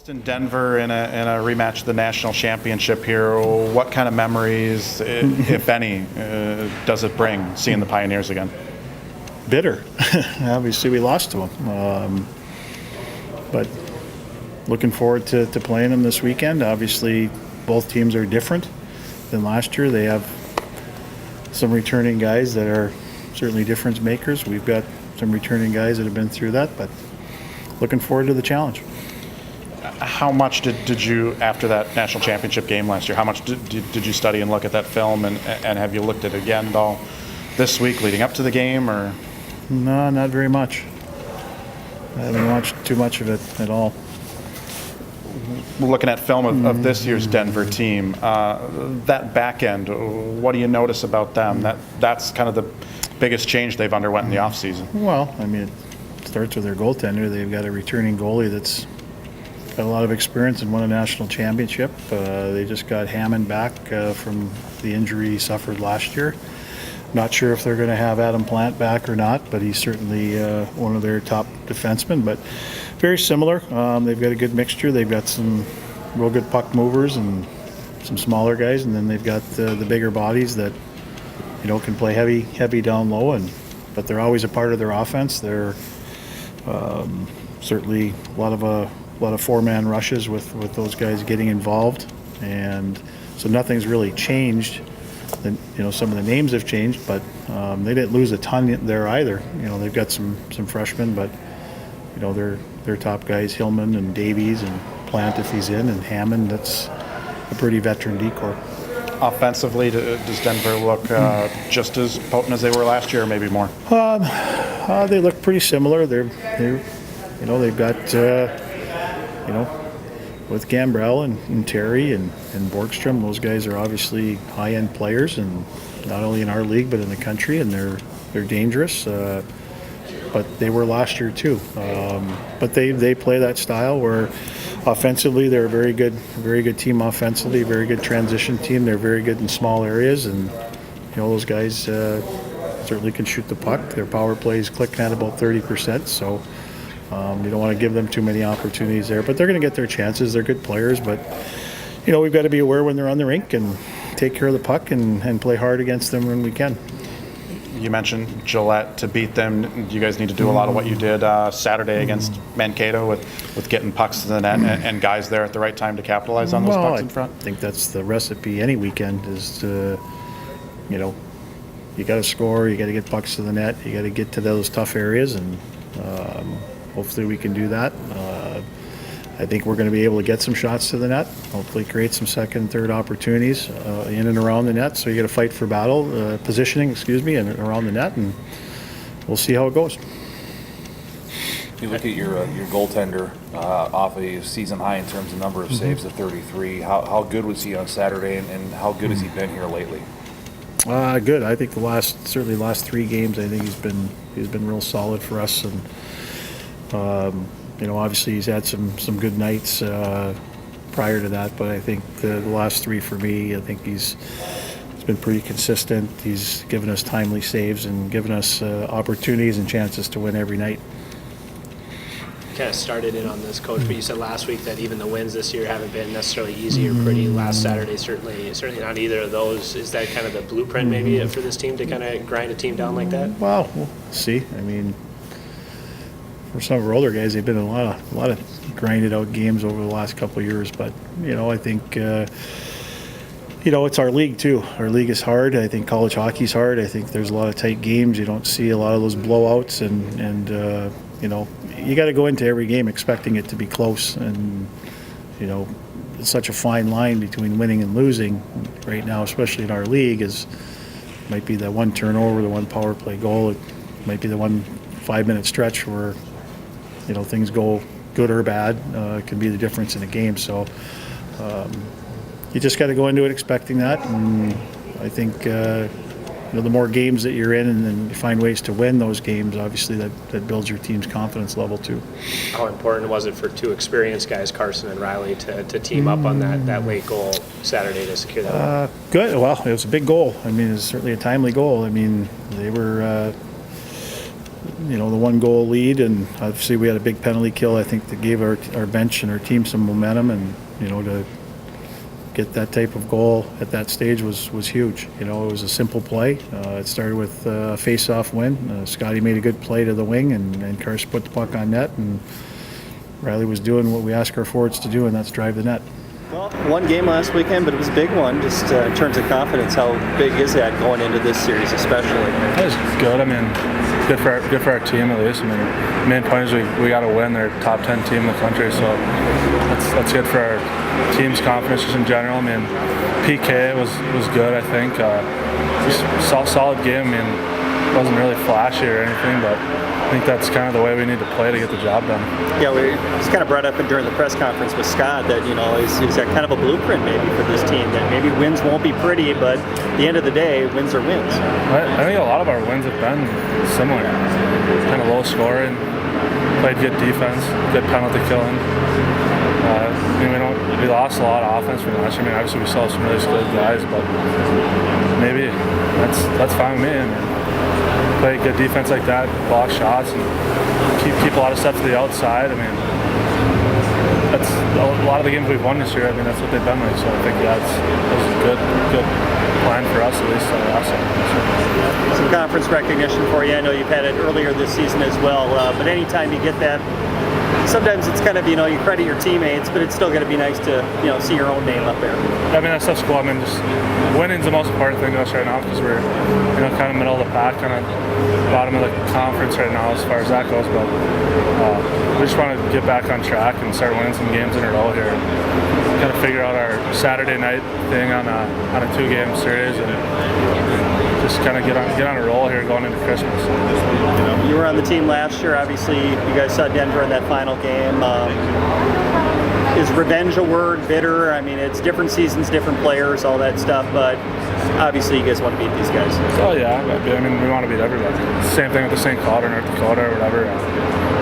In Denver in a rematch of the national championship here, what kind of memories, if any, does it bring seeing the Pioneers again? Bitter. Obviously, we lost to them, but looking forward to playing them this weekend. Obviously, both teams are different than last year. They have some returning guys that are certainly difference makers. We've got some returning guys that have been through that, but looking forward to the challenge. How much did you, after that national championship game last year, how much did you study and look at that film, and have you looked at it again at all this week leading up to the game? Or No, not very much. I haven't watched too much of it at all. Looking at film of this year's Denver team, that back end, what do you notice about them? That's kind of the biggest change they've underwent in the offseason. Well, I mean, it starts with their goaltender. They've got a returning goalie that's got a lot of experience and won a national championship. They just got Hammond back from the injury he suffered last year. Not sure if they're going to have Adam Plant back or not, but he's certainly one of their top defensemen. But very similar. They've got a good mixture. They've got some real good puck movers and some smaller guys, and then they've got the bigger bodies that can play heavy down low. But they're always a part of their offense. They're certainly a lot of four-man rushes with those guys getting involved, and so nothing's really changed. Some of the names have changed, but they didn't lose a ton there either. They've got some freshmen, but their top guys, Hillman and Davies and Plant if he's in, and Hammond. That's a pretty veteran decor. Offensively, does Denver look just as potent as they were last year, or maybe more? They look pretty similar. They've got with Gambrell and Terry and Borgstrom, those guys are obviously high-end players, and not only in our league but in the country, and they're dangerous. But they were last year too. But they play that style where offensively they're a very good team offensively, very good transition team. They're very good in small areas, and those guys certainly can shoot the puck. Their power play is clicking at about 30%, so you don't want to give them too many opportunities there. But they're going to get their chances. They're good players, but we've got to be aware when they're on the rink and take care of the puck and play hard against them when we can. You mentioned Gillette. To beat them, you guys need to do a lot of what you did Saturday against Mankato with getting pucks to the net and guys there at the right time to capitalize on those pucks in front. I think that's the recipe any weekend is to, you got to score, you got to get pucks to the net, you got to get to those tough areas, and hopefully we can do that. I think we're going to be able to get some shots to the net, hopefully create some second and third opportunities in and around the net. So you got to fight for positioning, and around the net, and we'll see how it goes. You look at your goaltender off a season high in terms of number of saves at 33. How good was he on Saturday, and how good has he been here lately? Good. I think the last 3 games, I think he's been real solid for us, and obviously he's had some good nights prior to that, but I think the last 3 for me, I think he's been pretty consistent. He's given us timely saves and given us opportunities and chances to win every night. Kind of started in on this, Coach, but you said last week that even the wins this year haven't been necessarily easy or pretty. Last Saturday, certainly not either of those. Is that kind of the blueprint maybe for this team to kind of grind a team down like that? Well, we'll see. I mean, for some of our older guys, they've been in a lot of grinded out games over the last couple of years. But I think it's our league too. Our league is hard. I think college hockey's hard. I think there's a lot of tight games. You don't see a lot of those blowouts, and you got to go into every game expecting it to be close, and it's such a fine line between winning and losing right now, especially in our league. Might be the one turnover, the one power play goal. It might be the one 5-minute stretch where things go good or bad. It can be the difference in a game. So you just got to go into it expecting that, and I think the more games that you're in and then you find ways to win those games, obviously that builds your team's confidence level too. How important was it for 2 experienced guys, Carson and Riley, to team up on that late goal Saturday to secure that? Good. Well, it was a big goal. I mean, it was certainly a timely goal. I mean, they were the 1-goal lead, and obviously we had a big penalty kill, I think, that gave our bench and our team some momentum, and, to get that type of goal at that stage was huge. It was a simple play. It started with a face-off win. Scotty made a good play to the wing, and Karst put the puck on net, and Riley was doing what we ask our forwards to do, and that's drive the net. Well, one game last weekend, but it was a big one. Just in terms of confidence, how big is that going into this series, especially? That was good. I mean, good for our team at least. I mean, the main point is we got to win. They're top 10 team in the country, so that's good for our team's confidence just in general. I mean, PK was good. I think just solid game. I mean, it wasn't really flashy or anything, but I think that's kind of the way we need to play to get the job done. Yeah, we just kind of brought up during the press conference with Scott that, is that kind of a blueprint maybe for this team, that maybe wins won't be pretty, but at the end of the day, wins are wins. I think a lot of our wins have been similar. Kind of low scoring, played good defense, good penalty killing. I mean, we lost a lot of offense from last year. I mean, obviously we saw some really skilled guys, but maybe that's fine with me. I mean, play good defense like that, block shots, and keep a lot of stuff to the outside. I mean, that's a lot of the games we've won this year. I mean, that's what they've been like. So I think that's a good plan for us at least. Some conference recognition for you. I know you've had it earlier this season as well, but anytime you get that, sometimes it's kind of, you credit your teammates, but it's still going to be nice to, see your own name up there. I mean, that stuff's cool. I mean, just winning's the most important thing to us right now because we're, kind of middle of the pack, kind of bottom of the conference right now as far as that goes. But we just want to get back on track and start winning some games in a row here. Kind of figure out our Saturday night thing on a 2-game series and just kind of get on a roll here going into Christmas. You were on the team last year. Obviously, you guys saw Denver in that final game. Is revenge a word? Bitter? I mean, it's different seasons, different players, all that stuff. But obviously, you guys want to beat these guys. Oh yeah, I mean, we want to beat everybody. Same thing with the St. Cloud or North Dakota or whatever.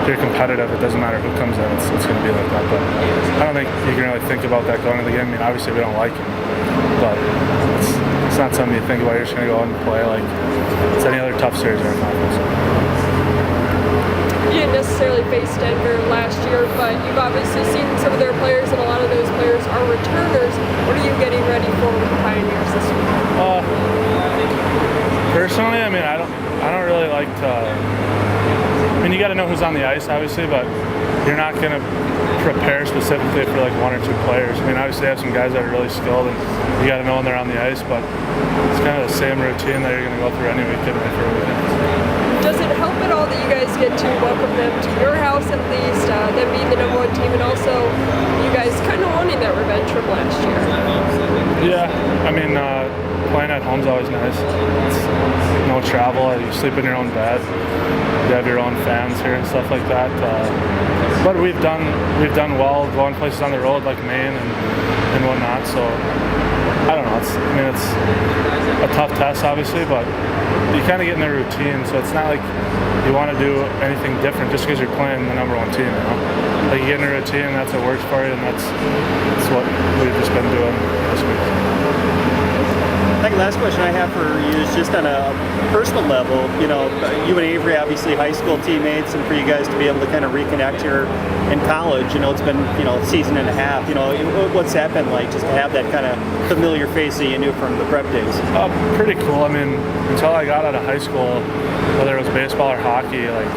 If you're competitive, it doesn't matter who comes in. It's going to be like that. But I don't think you can really think about that going into the game. I mean, obviously, we don't like it, but it's not something you think about. You're just going to go out and play like it's any other tough series in our conference. You didn't necessarily face Denver last year, but you've obviously seen some of their players, and a lot of those players are returners. What are you getting ready for with the Pioneers this week? Personally, I mean, I don't really like to. I mean, you got to know who's on the ice, obviously, but you're not going to prepare specifically for like 1 or 2 players. I mean, obviously, they have some guys that are really skilled, and you got to know when they're on the ice, but it's kind of the same routine that you're going to go through any weekend for a weekend. Does it help at all that you guys get to welcome them to your house at least, them being the #1 team, and also you guys kind of wanting that revenge from last year? Yeah, I mean, playing at home's always nice. It's no travel. You sleep in your own bed. You have your own fans here and stuff like that. But we've done well going places on the road like Maine and whatnot. So I don't know. It's a tough test, obviously, but you kind of get in the routine. So it's not like you want to do anything different just because you're playing the #1 team. Like you get in a routine, that's what works for you, and that's what we've just been doing this week. I think the last question I have for you is just on a personal level. You and Avery, obviously high school teammates, and for you guys to be able to kind of reconnect here in college. It's been a season and a half. What's that been like, just to have that kind of familiar face that you knew from the prep days? Pretty cool. I mean, until I got out of high school, whether it was baseball or hockey, like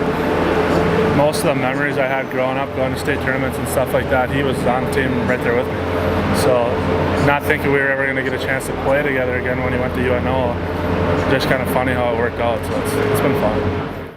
most of the memories I had growing up, going to state tournaments and stuff like that, he was on the team right there with me. So not thinking we were ever going to get a chance to play together again when he went to UNO, just kind of funny how it worked out. So it's been fun.